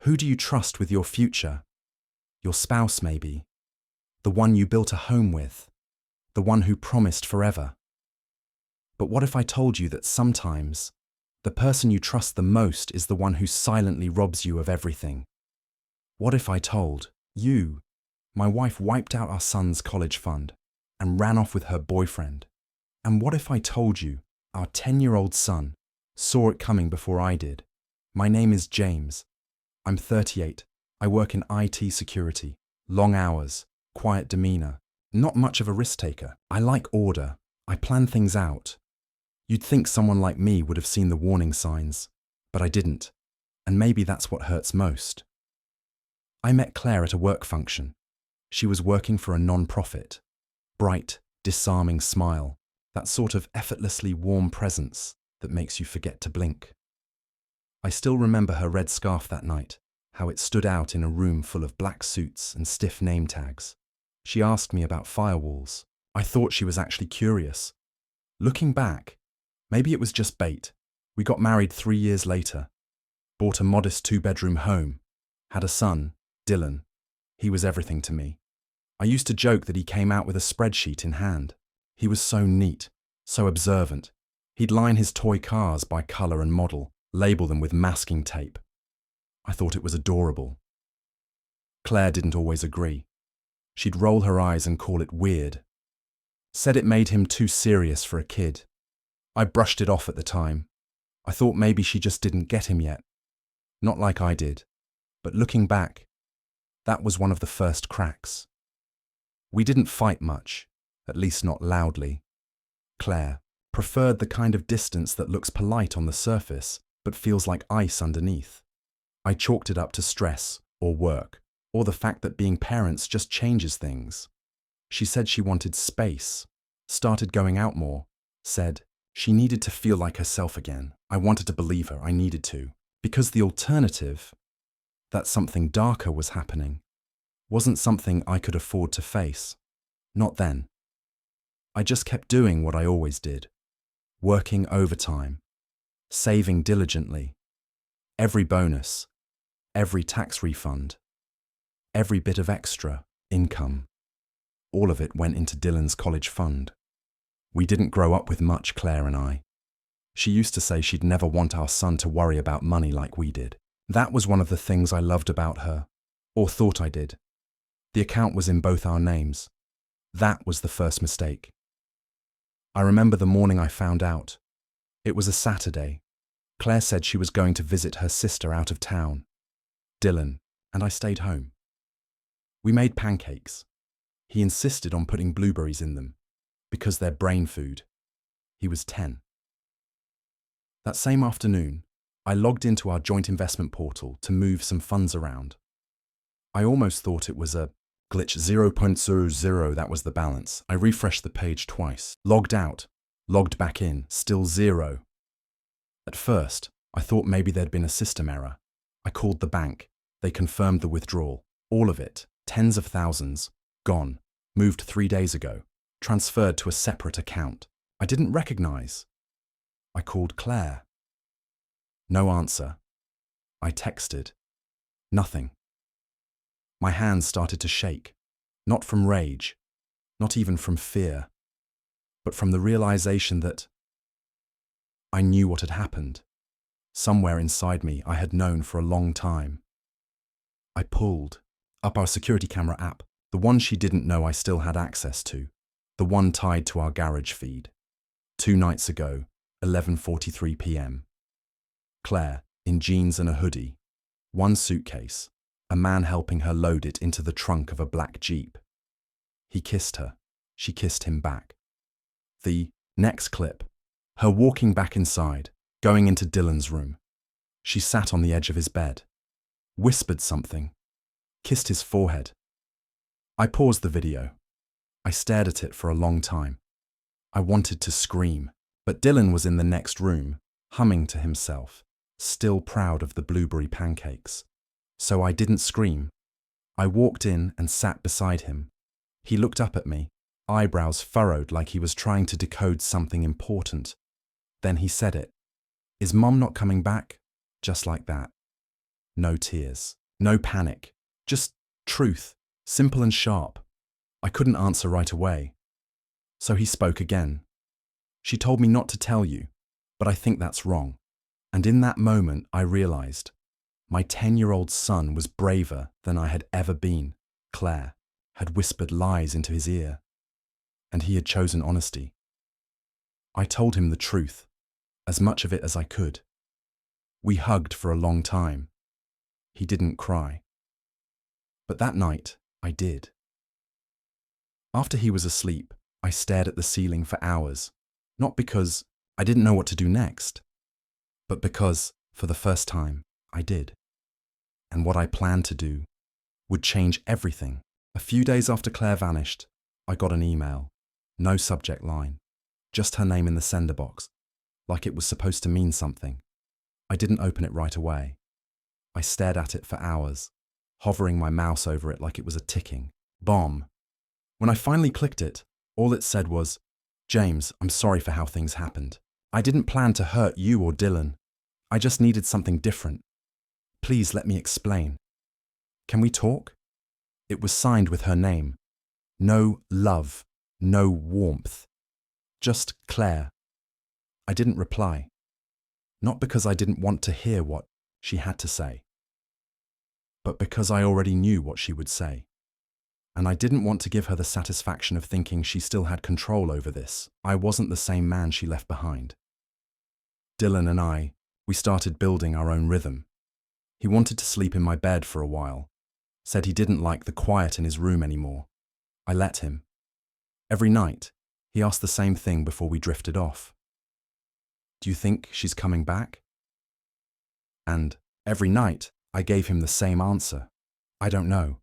Who do you trust with your future? Your spouse, maybe. The one you built a home with. The one who promised forever. But what if I told you that sometimes the person you trust the most is the one who silently robs you of everything? What if I told you my wife wiped out our son's college fund and ran off with her boyfriend? And what if I told you our 10-year-old son saw it coming before I did? My name is James. I'm 38. I work in IT security. Long hours, quiet demeanor, not much of a risk taker. I like order. I plan things out. You'd think someone like me would have seen the warning signs, but I didn't. And maybe that's what hurts most. I met Claire at a work function. She was working for a non-profit. Bright, disarming smile, that sort of effortlessly warm presence that makes you forget to blink. I still remember her red scarf that night, how it stood out in a room full of black suits and stiff name tags. She asked me about firewalls. I thought she was actually curious. Looking back, maybe it was just bait. We got married 3 years later, bought a modest 2-bedroom home, had a son, Dylan. He was everything to me. I used to joke that he came out with a spreadsheet in hand. He was so neat, so observant. He'd line his toy cars by color and model, label them with masking tape. I thought it was adorable. Claire didn't always agree. She'd roll her eyes and call it weird. Said it made him too serious for a kid. I brushed it off at the time. I thought maybe she just didn't get him yet. Not like I did. But looking back, that was one of the first cracks. We didn't fight much, at least not loudly. Claire preferred the kind of distance that looks polite on the surface, but feels like ice underneath. I chalked it up to stress, or work, or the fact that being parents just changes things. She said she wanted space, started going out more, said she needed to feel like herself again. I wanted to believe her, I needed to. Because the alternative, that something darker was happening, wasn't something I could afford to face. Not then. I just kept doing what I always did, working overtime, saving diligently. Every bonus, every tax refund, every bit of extra income, all of it went into Dylan's college fund. We didn't grow up with much, Claire and I. She used to say she'd never want our son to worry about money like we did. That was one of the things I loved about her, or thought I did. The account was in both our names. That was the first mistake. I remember the morning I found out. It was a Saturday. Claire said she was going to visit her sister out of town, Dylan, and I stayed home. We made pancakes. He insisted on putting blueberries in them, because they're brain food. He was 10. That same afternoon, I logged into our joint investment portal to move some funds around. I almost thought it was a glitch 0.00, that was the balance. I refreshed the page twice, logged out, logged back in, still 0. At first, I thought maybe there'd been a system error. I called the bank. They confirmed the withdrawal. All of it, tens of thousands, gone, moved 3 days ago, transferred to a separate account. I didn't recognize. I called Claire. No answer. I texted. Nothing. My hands started to shake, not from rage, not even from fear, but from the realization that I knew what had happened. Somewhere inside me I had known for a long time. I pulled up our security camera app, the one she didn't know I still had access to, the one tied to our garage feed. 2 nights ago, 11:43 p.m. Claire, in jeans and a hoodie, one suitcase, a man helping her load it into the trunk of a black Jeep. He kissed her. She kissed him back. The next clip, her walking back inside, going into Dylan's room. She sat on the edge of his bed, whispered something, kissed his forehead. I paused the video. I stared at it for a long time. I wanted to scream, but Dylan was in the next room, humming to himself, still proud of the blueberry pancakes. So I didn't scream. I walked in and sat beside him. He looked up at me, eyebrows furrowed like he was trying to decode something important. Then he said it. Is Mum not coming back? Just like that. No tears. No panic. Just truth. Simple and sharp. I couldn't answer right away. So he spoke again. She told me not to tell you, but I think that's wrong. And in that moment, I realized my 10-year-old son was braver than I had ever been. Claire had whispered lies into his ear, and he had chosen honesty. I told him the truth, as much of it as I could. We hugged for a long time. He didn't cry. But that night, I did. After he was asleep, I stared at the ceiling for hours, not because I didn't know what to do next, but because, for the first time, I did. And what I planned to do would change everything. A few days after Claire vanished, I got an email. No subject line, just her name in the sender box, like it was supposed to mean something. I didn't open it right away. I stared at it for hours, hovering my mouse over it like it was a ticking bomb. When I finally clicked it, all it said was, "James, I'm sorry for how things happened. I didn't plan to hurt you or Dylan. I just needed something different. Please let me explain. Can we talk?" It was signed with her name. No love, no warmth. Just Claire. I didn't reply. Not because I didn't want to hear what she had to say, but because I already knew what she would say. And I didn't want to give her the satisfaction of thinking she still had control over this. I wasn't the same man she left behind. Dylan and I, we started building our own rhythm. He wanted to sleep in my bed for a while, said he didn't like the quiet in his room anymore. I let him. Every night, he asked the same thing before we drifted off. "Do you think she's coming back?" And every night, I gave him the same answer. "I don't know.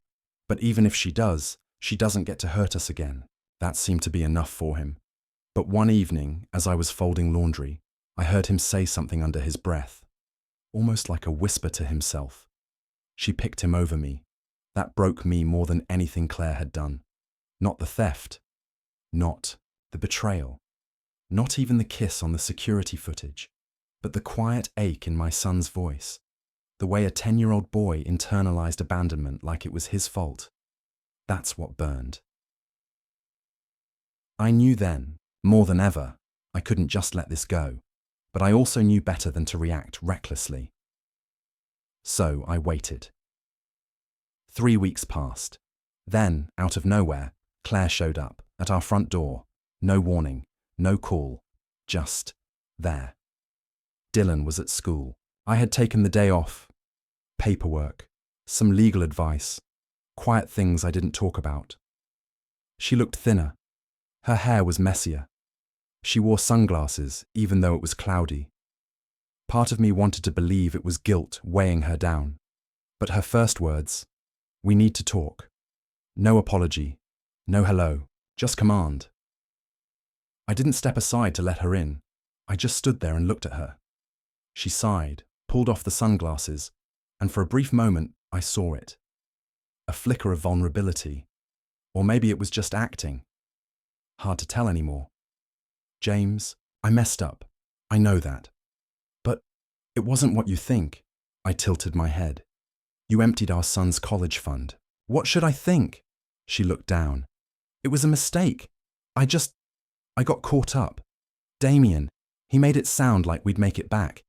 But even if she does, she doesn't get to hurt us again." That seemed to be enough for him. But one evening, as I was folding laundry, I heard him say something under his breath, almost like a whisper to himself. She picked him over me. That broke me more than anything Claire had done. Not the theft. Not the betrayal. Not even the kiss on the security footage. But the quiet ache in my son's voice. The way a 10-year-old boy internalized abandonment like it was his fault. That's what burned. I knew then, more than ever, I couldn't just let this go, but I also knew better than to react recklessly. So I waited. 3 weeks passed. Then, out of nowhere, Claire showed up at our front door. No warning, no call, just there. Dylan was at school. I had taken the day off. Paperwork, some legal advice, quiet things I didn't talk about. She looked thinner. Her hair was messier. She wore sunglasses, even though it was cloudy. Part of me wanted to believe it was guilt weighing her down. But her first words, "We need to talk." No apology, no hello, just command. I didn't step aside to let her in. I just stood there and looked at her. She sighed, pulled off the sunglasses, and for a brief moment, I saw it. A flicker of vulnerability. Or maybe it was just acting. Hard to tell anymore. "James, I messed up. I know that. But it wasn't what you think." I tilted my head. "You emptied our son's college fund. What should I think?" She looked down. "It was a mistake. I got caught up. Damien, he made it sound like we'd make it back.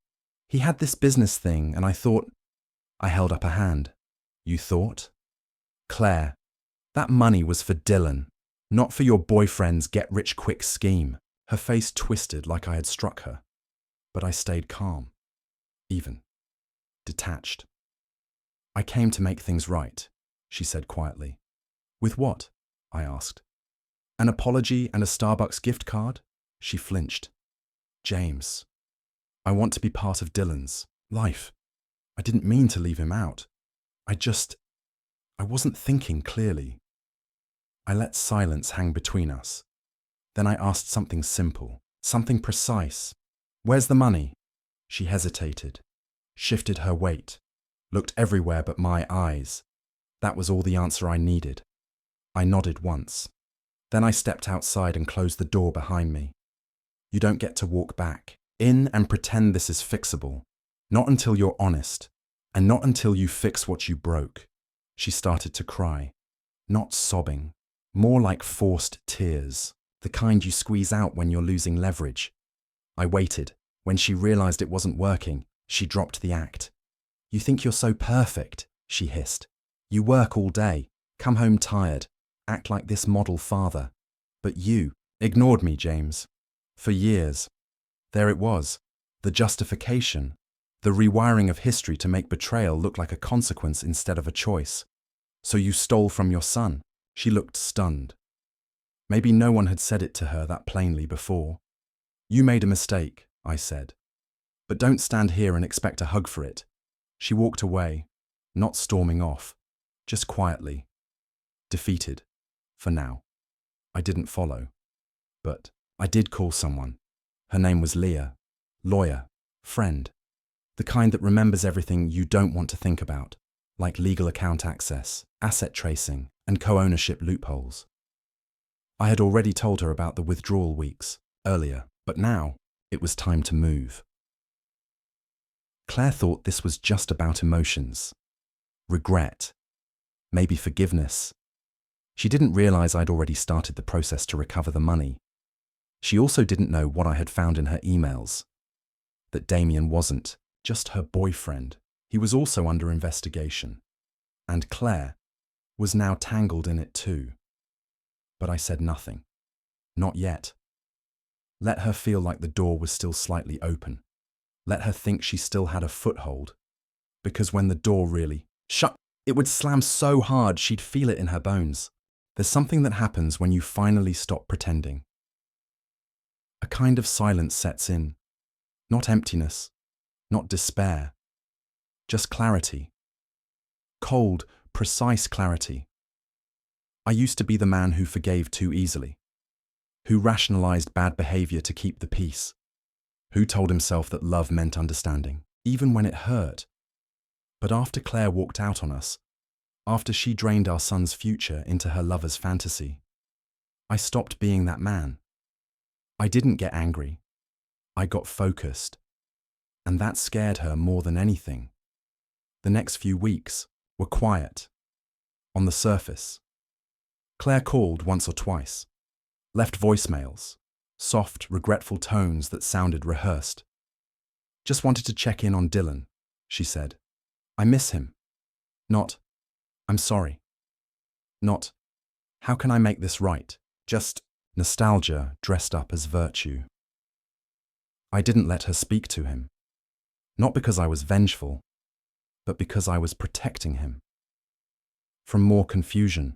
He had this business thing, and I thought..." I held up a hand. "You thought?" "Claire, that money was for Dylan, not for your boyfriend's get-rich-quick scheme." Her face twisted like I had struck her, but I stayed calm, even, detached. "I came to make things right," she said quietly. "With what?" I asked. "An apology and a Starbucks gift card?" She flinched. "James, I want to be part of Dylan's life. I didn't mean to leave him out. I wasn't thinking clearly." I let silence hang between us. Then I asked something simple, something precise. "Where's the money?" She hesitated, shifted her weight, looked everywhere but my eyes. That was all the answer I needed. I nodded once. Then I stepped outside and closed the door behind me. "You don't get to walk back in and pretend this is fixable. Not until you're honest. And not until you fix what you broke. She started to cry. Not sobbing. More like forced tears. The kind you squeeze out when you're losing leverage. I waited. When she realized it wasn't working, she dropped the act. You think you're so perfect, she hissed. You work all day, come home tired, act like this model father. But you ignored me, James. For years. There it was. The justification. The rewiring of history to make betrayal look like a consequence instead of a choice. So you stole from your son. She looked stunned. Maybe no one had said it to her that plainly before. You made a mistake, I said. But don't stand here and expect a hug for it. She walked away, not storming off, just quietly. Defeated. For now. I didn't follow. But I did call someone. Her name was Leah. Lawyer. Friend. The kind that remembers everything you don't want to think about, like legal account access, asset tracing, and co-ownership loopholes. I had already told her about the withdrawal weeks, earlier, but now it was time to move. Claire thought this was just about emotions. Regret. Maybe forgiveness. She didn't realize I'd already started the process to recover the money. She also didn't know what I had found in her emails. That Damien wasn't just her boyfriend. He was also under investigation. And Claire was now tangled in it too. But I said nothing. Not yet. Let her feel like the door was still slightly open. Let her think she still had a foothold. Because when the door really shut, it would slam so hard she'd feel it in her bones. There's something that happens when you finally stop pretending. A kind of silence sets in. Not emptiness, not despair. Just clarity. Cold, precise clarity. I used to be the man who forgave too easily, who rationalized bad behavior to keep the peace, who told himself that love meant understanding, even when it hurt. But after Claire walked out on us, after she drained our son's future into her lover's fantasy, I stopped being that man. I didn't get angry. I got focused. And that scared her more than anything. The next few weeks were quiet. On the surface. Claire called once or twice, left voicemails, soft, regretful tones that sounded rehearsed. Just wanted to check in on Dylan, she said. I miss him. Not, I'm sorry. Not, how can I make this right? Just nostalgia dressed up as virtue. I didn't let her speak to him. Not because I was vengeful, but because I was protecting him. From more confusion.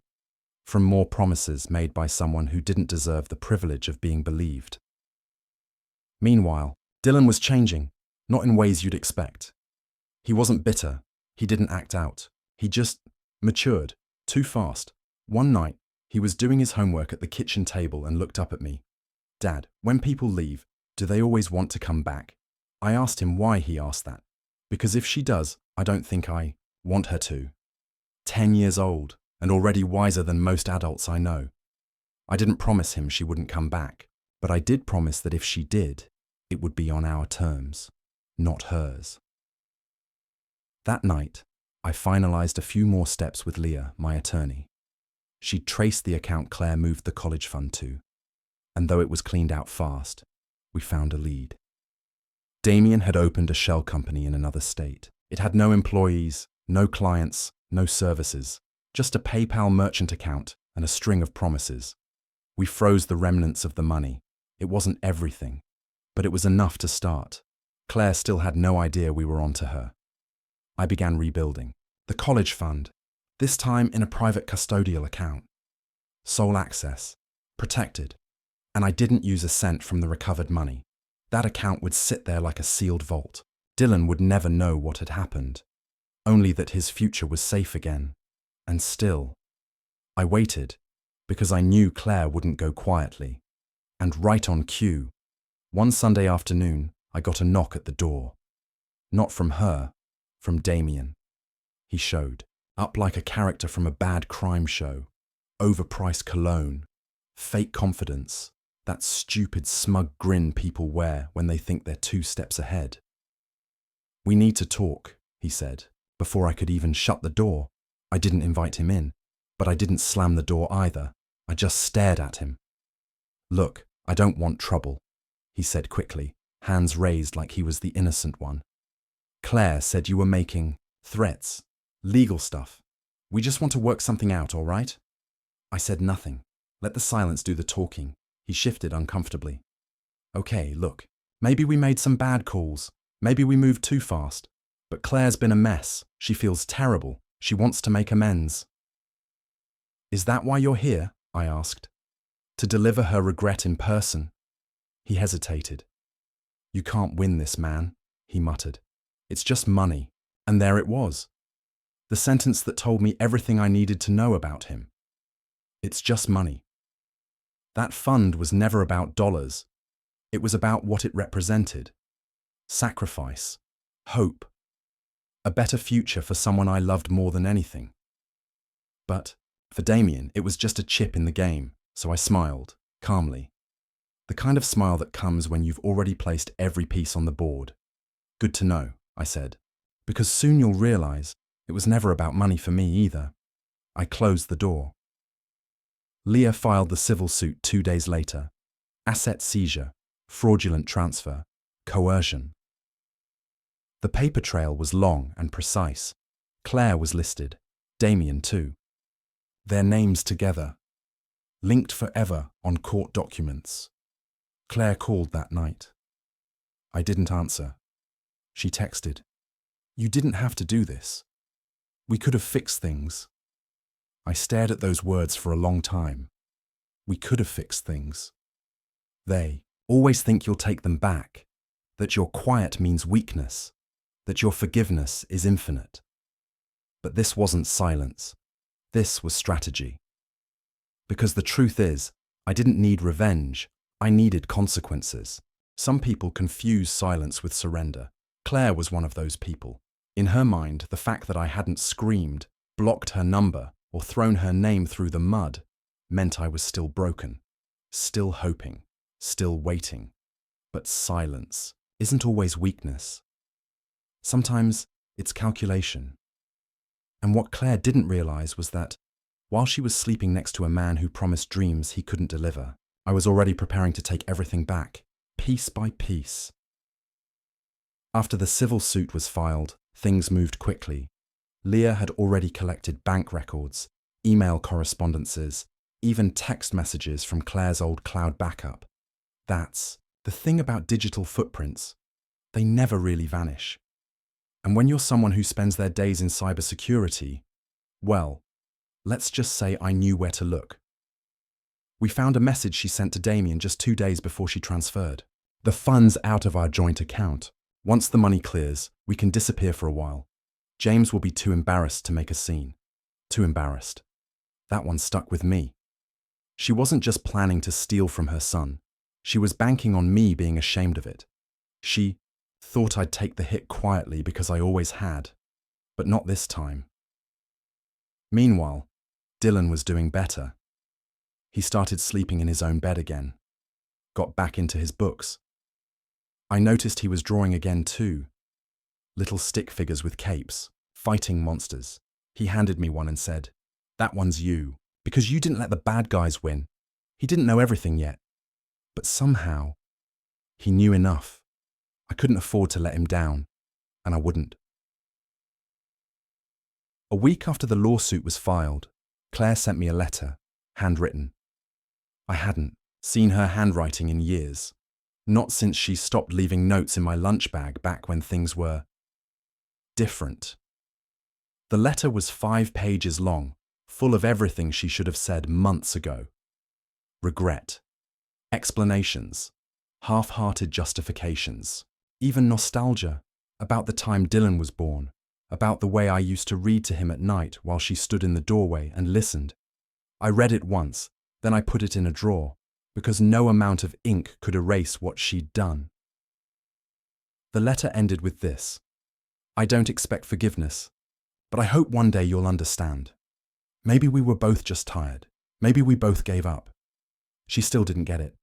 From more promises made by someone who didn't deserve the privilege of being believed. Meanwhile, Dylan was changing, not in ways you'd expect. He wasn't bitter. He didn't act out. He just matured, too fast. One night, he was doing his homework at the kitchen table and looked up at me. Dad, when people leave, do they always want to come back? I asked him why he asked that. Because if she does, I don't think I want her to. 10 years old. And already wiser than most adults I know. I didn't promise him she wouldn't come back, but I did promise that if she did, it would be on our terms, not hers. That night, I finalized a few more steps with Leah, my attorney. She'd traced the account Claire moved the college fund to, and though it was cleaned out fast, we found a lead. Damien had opened a shell company in another state. It had no employees, no clients, no services. Just a PayPal merchant account and a string of promises. We froze the remnants of the money. It wasn't everything, but it was enough to start. Claire still had no idea we were onto her. I began rebuilding. The college fund, this time in a private custodial account. Sole access, protected, and I didn't use a cent from the recovered money. That account would sit there like a sealed vault. Dylan would never know what had happened, only that his future was safe again. And still, I waited, because I knew Claire wouldn't go quietly. And right on cue, one Sunday afternoon, I got a knock at the door. Not from her, from Damien. He showed, up like a character from a bad crime show. Overpriced cologne, fake confidence, that stupid smug grin people wear when they think they're 2 steps ahead. We need to talk, he said. Before I could even shut the door, I didn't invite him in, but I didn't slam the door either. I just stared at him. "Look, I don't want trouble," he said quickly, hands raised like he was the innocent one. "Claire said you were making threats, legal stuff. We just want to work something out, all right?" I said nothing. Let the silence do the talking. He shifted uncomfortably. "Okay, look, maybe we made some bad calls. Maybe we moved too fast. But Claire's been a mess. She feels terrible. She wants to make amends." "Is that why you're here?" I asked. "To deliver her regret in person?" He hesitated. "You can't win this, man," he muttered. "It's just money." And there it was. The sentence that told me everything I needed to know about him. It's just money. That fund was never about dollars. It was about what it represented. Sacrifice. Hope. A better future for someone I loved more than anything. But for Damien, it was just a chip in the game, so I smiled, calmly. The kind of smile that comes when you've already placed every piece on the board. "Good to know," I said, "because soon you'll realize it was never about money for me either." I closed the door. Leah filed the civil suit 2 days later. Asset seizure, fraudulent transfer, coercion. The paper trail was long and precise. Claire was listed, Damien too. Their names together, linked forever on court documents. Claire called that night. I didn't answer. She texted, "You didn't have to do this. We could have fixed things." I stared at those words for a long time. We could have fixed things. They always think you'll take them back, that your quiet means weakness, that your forgiveness is infinite. But this wasn't silence. This was strategy. Because the truth is, I didn't need revenge. I needed consequences. Some people confuse silence with surrender. Claire was one of those people. In her mind, the fact that I hadn't screamed, blocked her number, or thrown her name through the mud meant I was still broken, still hoping, still waiting. But silence isn't always weakness. Sometimes it's calculation. And what Claire didn't realize was that, while she was sleeping next to a man who promised dreams he couldn't deliver, I was already preparing to take everything back, piece by piece. After the civil suit was filed, things moved quickly. Leah had already collected bank records, email correspondences, even text messages from Claire's old cloud backup. That's the thing about digital footprints. They never really vanish. And when you're someone who spends their days in cybersecurity, well, let's just say I knew where to look. We found a message she sent to Damien just 2 days before she transferred. "The funds out of our joint account. Once the money clears, we can disappear for a while. James will be too embarrassed to make a scene." Too embarrassed. That one stuck with me. She wasn't just planning to steal from her son. She was banking on me being ashamed of it. She thought I'd take the hit quietly because I always had, but not this time. Meanwhile, Dylan was doing better. He started sleeping in his own bed again, got back into his books. I noticed he was drawing again too. Little stick figures with capes, fighting monsters. He handed me one and said, "That one's you, because you didn't let the bad guys win." He didn't know everything yet, but somehow he knew enough. I couldn't afford to let him down, and I wouldn't. A week after the lawsuit was filed, Claire sent me a letter, handwritten. I hadn't seen her handwriting in years, not since she stopped leaving notes in my lunch bag back when things were different. The letter was 5 pages long, full of everything she should have said months ago. Regret, explanations, half-hearted justifications, even nostalgia about the time Dylan was born, about the way I used to read to him at night while she stood in the doorway and listened. I read it once, then I put it in a drawer, because no amount of ink could erase what she'd done. The letter ended with this: "I don't expect forgiveness, but I hope one day you'll understand. Maybe we were both just tired. Maybe we both gave up." She still didn't get it.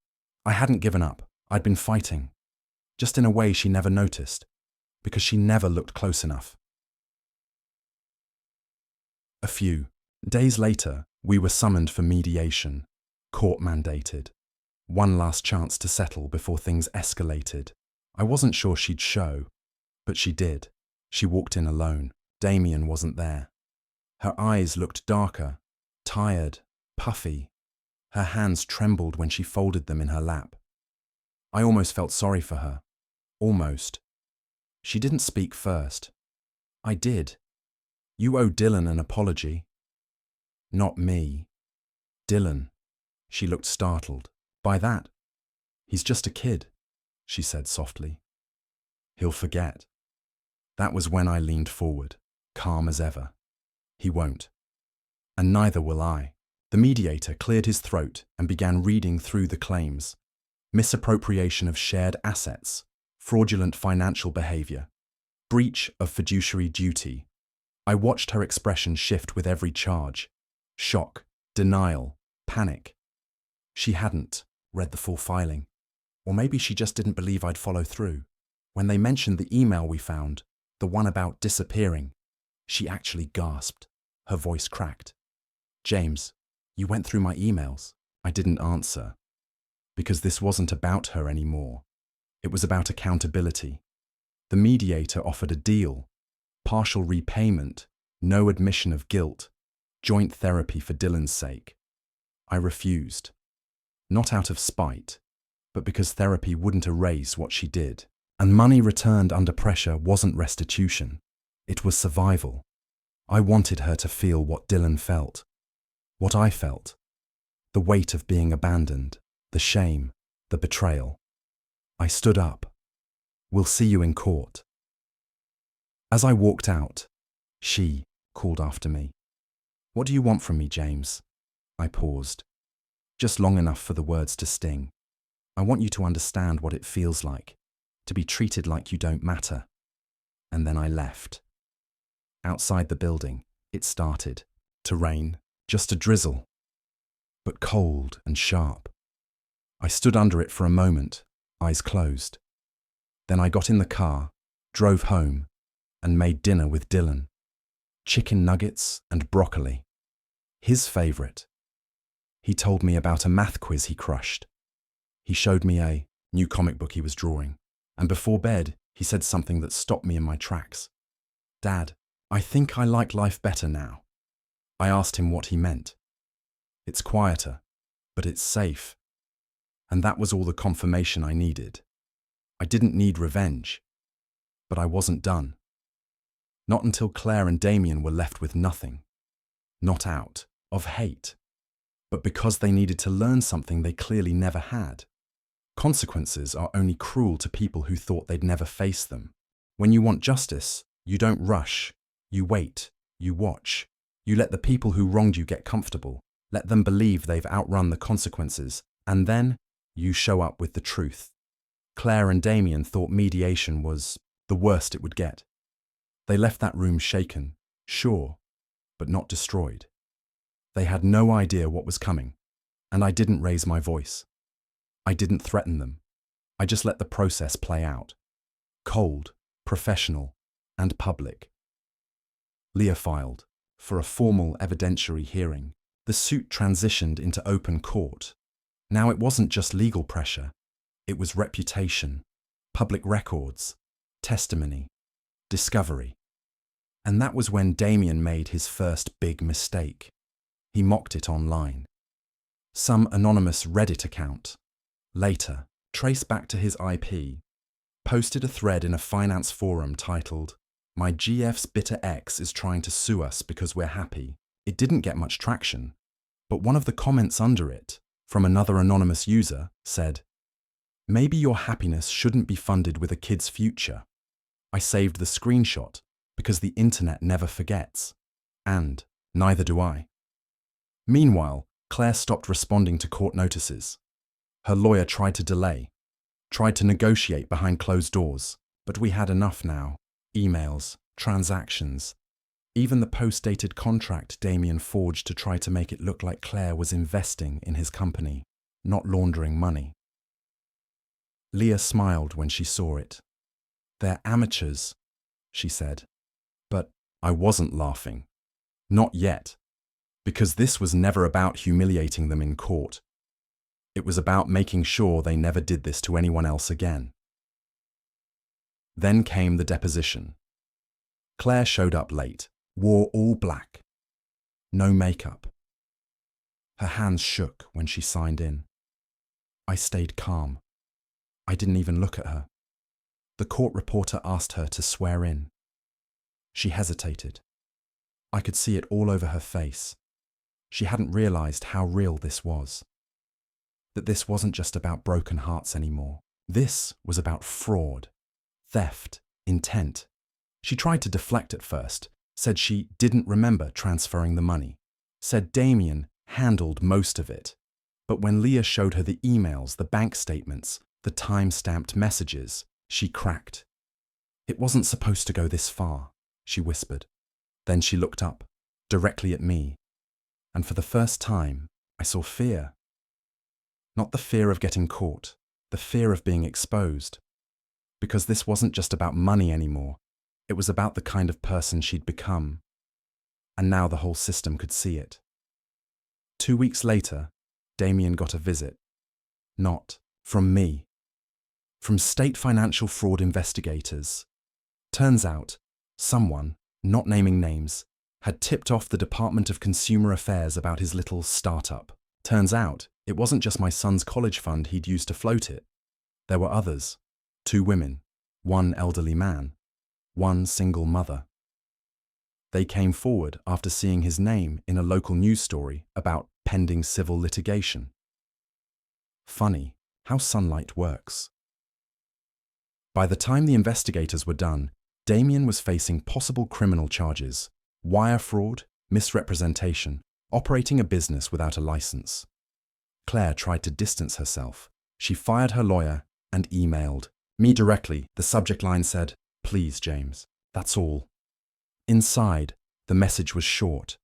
I hadn't given up. I'd been fighting, just in a way she never noticed, because she never looked close enough. Few days later, we were summoned for mediation, court mandated. One last chance to settle before things escalated. I wasn't sure she'd show, but she did. She walked in alone. Damien wasn't there. Her eyes looked darker, tired, puffy. Her hands trembled when she folded them in her lap. I almost felt sorry for her. Almost. She didn't speak first. I did. You owe Dylan an apology. Not me. Dylan. She looked startled. By that? He's just a kid, she said softly. He'll forget. That was when I leaned forward, calm as ever. He won't. And neither will I. The mediator cleared his throat and began reading through the claims. Misappropriation of shared assets, fraudulent financial behavior, breach of fiduciary duty. I watched her expression shift with every charge. Shock, denial, panic. She hadn't read the full filing. Or maybe she just didn't believe I'd follow through. When they mentioned the email we found, the one about disappearing, she actually gasped. Her voice cracked. James, you went through my emails. I didn't answer. Because this wasn't about her anymore. It was about accountability. The mediator offered a deal. Partial repayment, no admission of guilt, joint therapy for Dylan's sake. I refused. Not out of spite, but because therapy wouldn't erase what she did. And money returned under pressure wasn't restitution. It was survival. I wanted her to feel what Dylan felt. What I felt. The weight of being abandoned, the shame, the betrayal. I stood up. We'll see you in court. As I walked out, she called after me. What do you want from me, James? I paused. Just long enough for the words to sting. I want you to understand what it feels like, to be treated like you don't matter. And then I left. Outside the building, it started to rain, just a drizzle, but cold and sharp. I stood under it for a moment, eyes closed. Then I got in the car, drove home, and made dinner with Dylan. Chicken nuggets and broccoli. His favorite. He told me about a math quiz he crushed. He showed me a new comic book he was drawing. And before bed, he said something that stopped me in my tracks. Dad, I think I like life better now. I asked him what he meant. It's quieter, but it's safe. And that was all the confirmation I needed. I didn't need revenge, but I wasn't done. Not until Claire and Damien were left with nothing. Not out of hate, but because they needed to learn something they clearly never had. Consequences are only cruel to people who thought they'd never face them. When you want justice, you don't rush. You wait. You watch. You let the people who wronged you get comfortable. Let them believe they've outrun the consequences. And then you show up with the truth. Claire and Damien thought mediation was the worst it would get. They left that room shaken, sure, but not destroyed. They had no idea what was coming, and I didn't raise my voice. I didn't threaten them. I just let the process play out. Cold, professional, and public. Leah filed for a formal evidentiary hearing. The suit transitioned into open court. Now it wasn't just legal pressure. It was reputation, public records, testimony, discovery. And that was when Damien made his first big mistake. He mocked it online. Some anonymous Reddit account, later traced back to his IP, posted a thread in a finance forum titled, "My GF's bitter ex is trying to sue us because we're happy." It didn't get much traction, but one of the comments under it, from another anonymous user, said, "Maybe your happiness shouldn't be funded with a kid's future." I saved the screenshot because the internet never forgets, and neither do I. Meanwhile, Claire stopped responding to court notices. Her lawyer tried to delay, tried to negotiate behind closed doors, but we had enough now. Emails, transactions, even the post-dated contract Damien forged to try to make it look like Claire was investing in his company, not laundering money. Leah smiled when she saw it. "They're amateurs," she said. But I wasn't laughing. Not yet, because this was never about humiliating them in court. It was about making sure they never did this to anyone else again. Then came the deposition. Claire showed up late, wore all black. No makeup. Her hands shook when she signed in. I stayed calm. I didn't even look at her. The court reporter asked her to swear in. She hesitated. I could see it all over her face. She hadn't realized how real this was. That this wasn't just about broken hearts anymore. This was about fraud, theft, intent. She tried to deflect at first, said she didn't remember transferring the money, said Damien handled most of it. But when Leah showed her the emails, the bank statements, the time-stamped messages, she cracked. It wasn't supposed to go this far, she whispered. Then she looked up, directly at me, and for the first time, I saw fear. Not the fear of getting caught, the fear of being exposed. Because this wasn't just about money anymore, it was about the kind of person she'd become. And now the whole system could see it. 2 weeks later, Damien got a visit. Not from me. From state financial fraud investigators. Turns out, someone, not naming names, had tipped off the Department of Consumer Affairs about his little startup. Turns out, it wasn't just my son's college fund he'd used to float it. There were others. 2 women, 1 elderly man, 1 single mother. They came forward after seeing his name in a local news story about pending civil litigation. Funny how sunlight works. By the time the investigators were done, Damien was facing possible criminal charges, wire fraud, misrepresentation, operating a business without a license. Claire tried to distance herself. She fired her lawyer and emailed me directly. The subject line said, "Please, James, that's all." Inside, the message was short.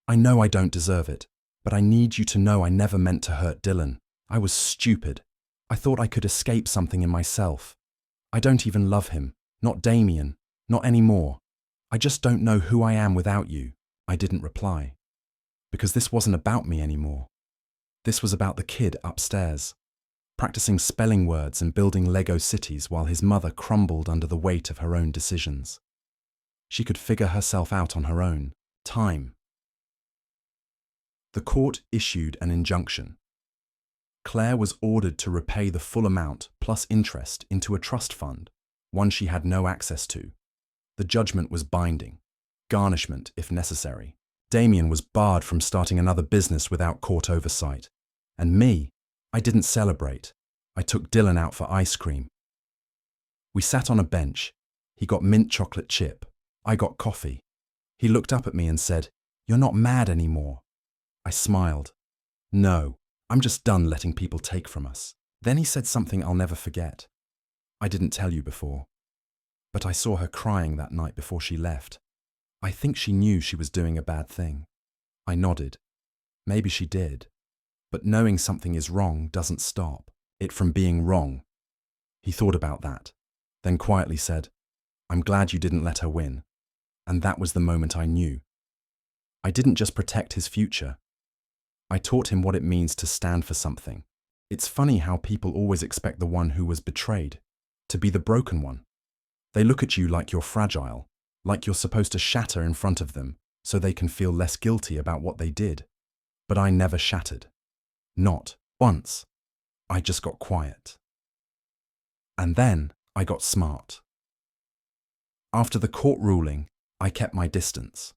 "I know I don't deserve it, but I need you to know I never meant to hurt Dylan. I was stupid. I thought I could escape something in myself. I don't even love him, not Damien, not anymore. I just don't know who I am without you." I didn't reply, because this wasn't about me anymore. This was about the kid upstairs, practicing spelling words and building Lego cities while his mother crumbled under the weight of her own decisions. She could figure herself out on her own. Time. The court issued an injunction. Claire was ordered to repay the full amount plus interest into a trust fund, one she had no access to. The judgment was binding. Garnishment if necessary. Damien was barred from starting another business without court oversight. And me, I didn't celebrate. I took Dylan out for ice cream. We sat on a bench. He got mint chocolate chip. I got coffee. He looked up at me and said, "You're not mad anymore." I smiled. "No, I'm just done letting people take from us." Then he said something I'll never forget. "I didn't tell you before, but I saw her crying that night before she left. I think she knew she was doing a bad thing." I nodded. Maybe she did. But knowing something is wrong doesn't stop it from being wrong. He thought about that, then quietly said, "I'm glad you didn't let her win." And that was the moment I knew. I didn't just protect his future. I taught him what it means to stand for something. It's funny how people always expect the one who was betrayed to be the broken one. They look at you like you're fragile, like you're supposed to shatter in front of them so they can feel less guilty about what they did. But I never shattered. Not once. I just got quiet. And then I got smart. After the court ruling, I kept my distance.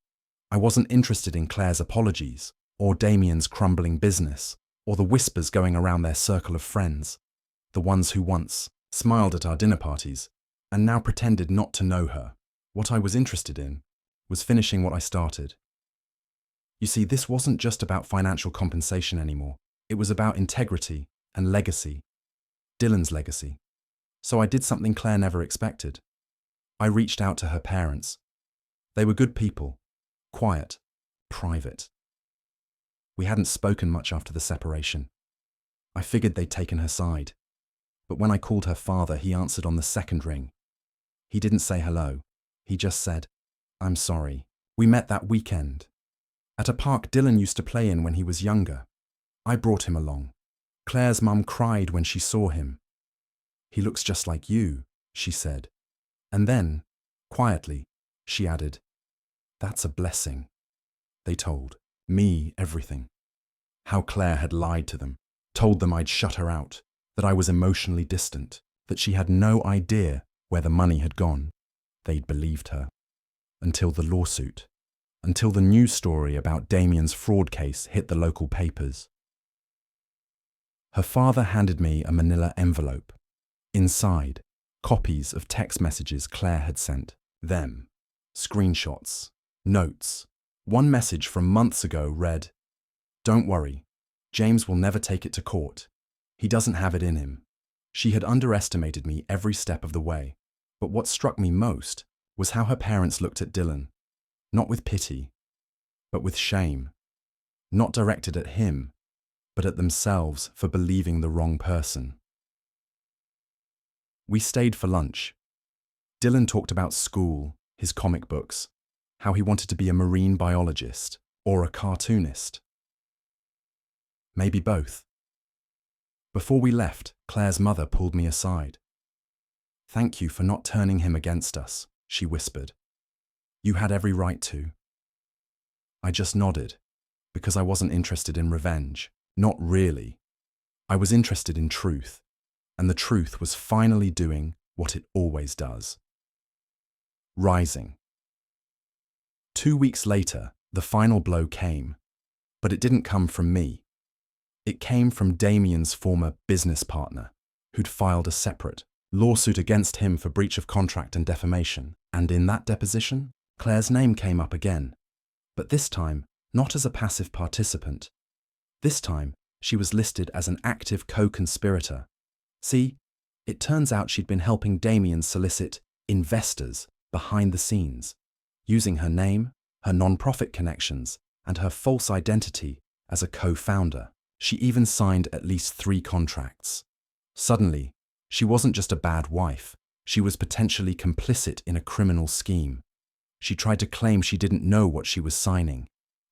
I wasn't interested in Claire's apologies, or Damien's crumbling business, or the whispers going around their circle of friends, the ones who once smiled at our dinner parties and now pretended not to know her. What I was interested in was finishing what I started. You see, this wasn't just about financial compensation anymore. It was about integrity and legacy, Dylan's legacy. So I did something Claire never expected. I reached out to her parents. They were good people, quiet, private. We hadn't spoken much after the separation. I figured they'd taken her side. But when I called her father, he answered on the second ring. He didn't say hello. He just said, "I'm sorry. We met that weekend. At a park Dylan used to play in when he was younger. I brought him along. Claire's mum cried when she saw him. "He looks just like you," she said. And then, quietly, she added, "That's a blessing." They told me everything. How Claire had lied to them, told them I'd shut her out, that I was emotionally distant, that she had no idea where the money had gone. They'd believed her. Until the lawsuit. Until the news story about Damien's fraud case hit the local papers. Her father handed me a manila envelope. Inside, copies of text messages Claire had sent them, screenshots, notes. One message from months ago read, "Don't worry, James will never take it to court. He doesn't have it in him." She had underestimated me every step of the way, but what struck me most was how her parents looked at Dylan, not with pity, but with shame, not directed at him, but at themselves for believing the wrong person. We stayed for lunch. Dylan talked about school, his comic books, how he wanted to be a marine biologist or a cartoonist. Maybe both. Before we left, Claire's mother pulled me aside. "Thank you for not turning him against us," she whispered. "You had every right to." I just nodded, because I wasn't interested in revenge. Not really. I was interested in truth, and the truth was finally doing what it always does. Rising. 2 weeks later, the final blow came, but it didn't come from me. It came from Damien's former business partner, who'd filed a separate lawsuit against him for breach of contract and defamation, and in that deposition, Claire's name came up again. But this time, not as a passive participant. This time, she was listed as an active co-conspirator. See, it turns out she'd been helping Damien solicit investors behind the scenes, using her name, her non-profit connections, and her false identity as a co-founder. She even signed at least 3 contracts. Suddenly, she wasn't just a bad wife, she was potentially complicit in a criminal scheme. She tried to claim she didn't know what she was signing,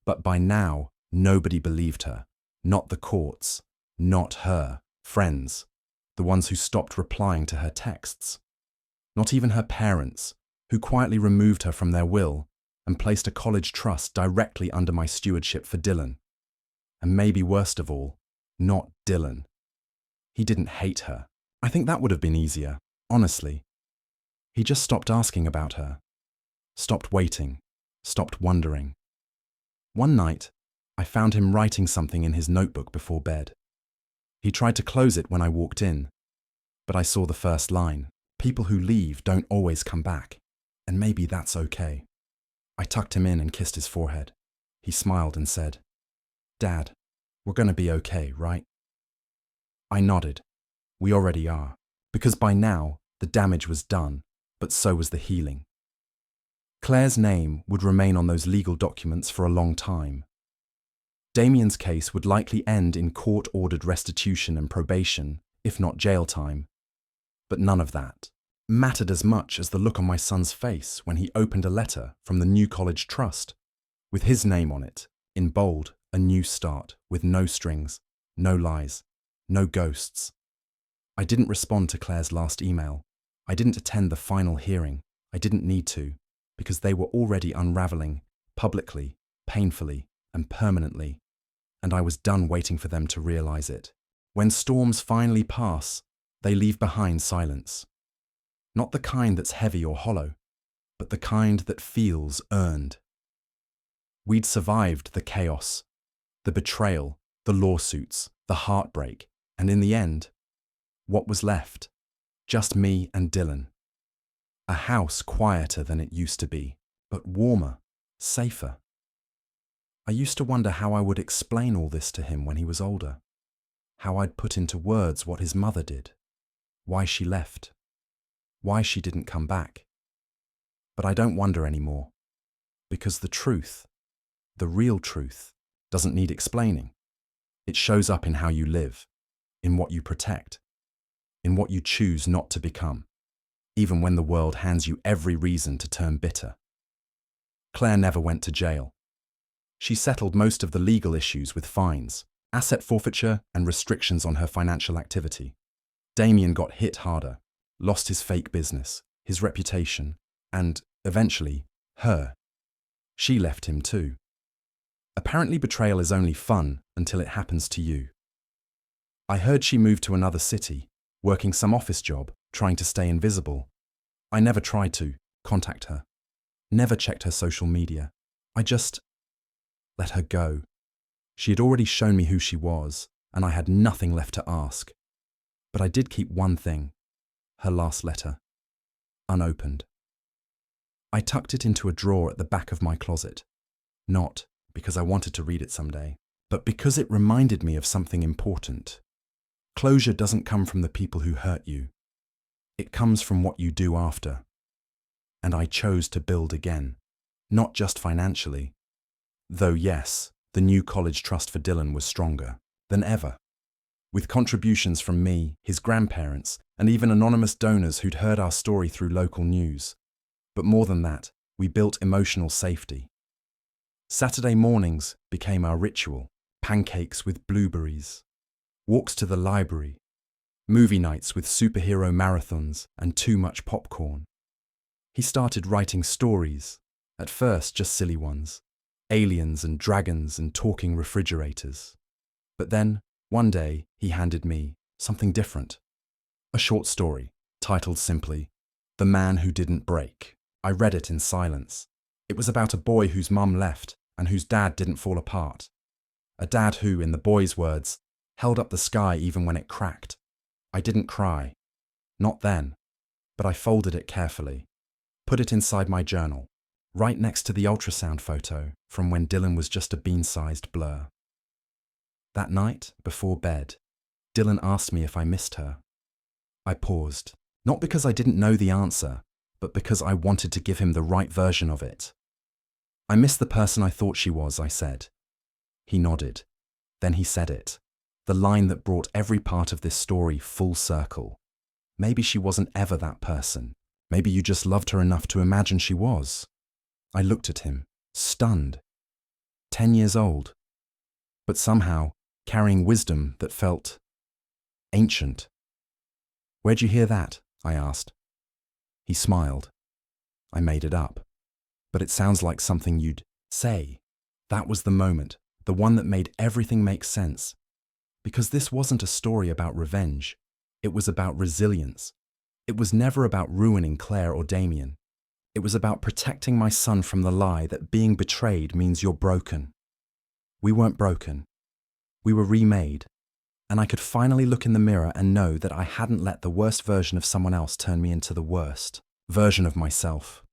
but by now, nobody believed her. Not the courts, not her friends, the ones who stopped replying to her texts. Not even her parents, who quietly removed her from their will and placed a college trust directly under my stewardship for Dylan. And maybe worst of all, not Dylan. He didn't hate her. I think that would have been easier, honestly. He just stopped asking about her. Stopped waiting, stopped wondering. One night, I found him writing something in his notebook before bed. He tried to close it when I walked in, but I saw the first line. People who leave don't always come back, and maybe that's okay. I tucked him in and kissed his forehead. He smiled and said, "Dad, we're going to be okay, right?" I nodded. We already are, because by now, the damage was done, but so was the healing. Claire's name would remain on those legal documents for a long time. Damien's case would likely end in court-ordered restitution and probation, if not jail time. But none of that mattered as much as the look on my son's face when he opened a letter from the New College Trust, with his name on it, in bold, a new start, with no strings, no lies, no ghosts. I didn't respond to Claire's last email. I didn't attend the final hearing. I didn't need to, because they were already unraveling, publicly, painfully, and permanently, and I was done waiting for them to realize it. When storms finally pass, they leave behind silence. Not the kind that's heavy or hollow, but the kind that feels earned. We'd survived the chaos, the betrayal, the lawsuits, the heartbreak, and in the end, what was left? Just me and Dylan. A house quieter than it used to be, but warmer, safer. I used to wonder how I would explain all this to him when he was older, how I'd put into words what his mother did, why she left, why she didn't come back. But I don't wonder anymore, because the truth, the real truth, doesn't need explaining. It shows up in how you live, in what you protect, in what you choose not to become, even when the world hands you every reason to turn bitter. Claire never went to jail. She settled most of the legal issues with fines, asset forfeiture, and restrictions on her financial activity. Damien got hit harder, lost his fake business, his reputation, and, eventually, her. She left him too. Apparently betrayal is only fun until it happens to you. I heard she moved to another city, working some office job, trying to stay invisible. I never tried to contact her, never checked her social media. I just let her go. She had already shown me who she was, and I had nothing left to ask. But I did keep one thing, her last letter, unopened. I tucked it into a drawer at the back of my closet, not because I wanted to read it someday, but because it reminded me of something important. Closure doesn't come from the people who hurt you. It comes from what you do after. And I chose to build again, not just financially. Though yes, the new college trust for Dylan was stronger than ever, with contributions from me, his grandparents, and even anonymous donors who'd heard our story through local news. But more than that, we built emotional safety. Saturday mornings became our ritual, pancakes with blueberries, walks to the library, movie nights with superhero marathons and too much popcorn. He started writing stories, at first just silly ones, aliens and dragons and talking refrigerators. But then, one day, he handed me something different. A short story, titled simply, The Man Who Didn't Break. I read it in silence. It was about a boy whose mum left and whose dad didn't fall apart. A dad who, in the boy's words, held up the sky even when it cracked. I didn't cry. Not then. But I folded it carefully, put it inside my journal, right next to the ultrasound photo from when Dylan was just a bean-sized blur. That night, before bed, Dylan asked me if I missed her. I paused, not because I didn't know the answer, but because I wanted to give him the right version of it. I miss the person I thought she was, I said. He nodded. Then he said it, the line that brought every part of this story full circle. Maybe she wasn't ever that person. Maybe you just loved her enough to imagine she was. I looked at him, stunned. 10 years old. But somehow, carrying wisdom that felt ancient. Where'd you hear that? I asked. He smiled. I made it up. But it sounds like something you'd say. That was the moment, the one that made everything make sense. Because this wasn't a story about revenge. It was about resilience. It was never about ruining Claire or Damien. It was about protecting my son from the lie that being betrayed means you're broken. We weren't broken. We were remade. And I could finally look in the mirror and know that I hadn't let the worst version of someone else turn me into the worst version of myself.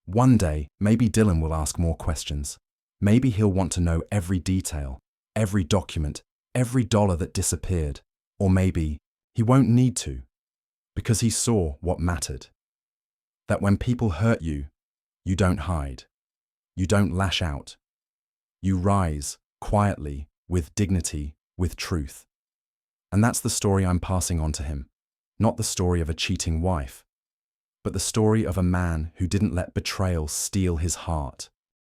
One day, maybe Dylan will ask more questions. Maybe he'll want to know every detail, every document, every dollar that disappeared. Or maybe he won't need to, because he saw what mattered. That when people hurt you, you don't hide. You don't lash out. You rise, quietly, with dignity, with truth. And that's the story I'm passing on to him. Not the story of a cheating wife, but the story of a man who didn't let betrayal steal his heart.